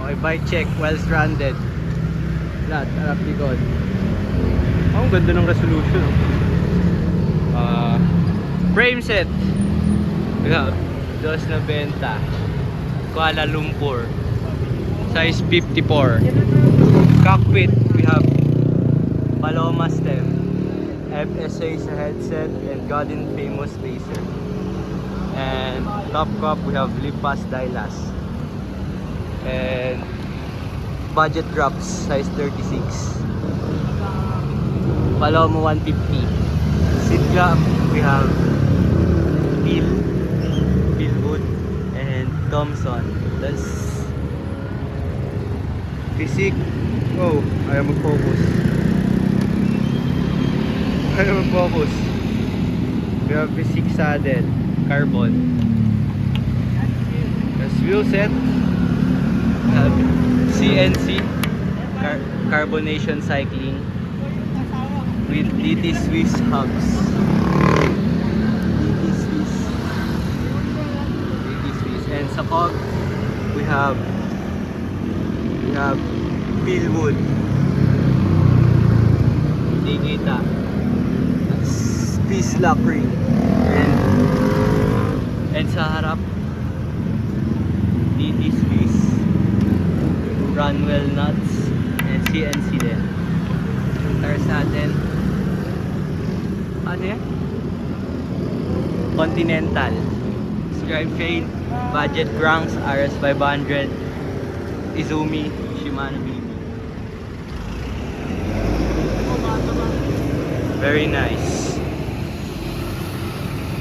Okay, bike check while stranded. Lahat, harap likod. Oh, ang ganda ng resolution. Frame set. We have dos na benta. Kuala Lumpur. Size 54. Cockpit, we have Paloma stem, FSA sa headset, and Godin famous laser. And top cup, we have Lipas Dylas. And budget drops, size 36. Paloma 150. Seat gap, we have Philwood and Thomson. That's Physic. Oh, ayaw mag-focus. Ayaw mag-focus. We have Physic saddle, carbon. As wheel set, we have CNC, carbonation cycling with DT Swiss hubs. DT Swiss. And sa cog, we have Philwood. Hindi kita. Peace lock ring. And sa harap, DT Swiss, Runwell nuts, and CNC din. Tires natin. Ano yan? Continental. Scribe crane, budget cranks, RS 500, Izumi, Shimano BB. Very nice.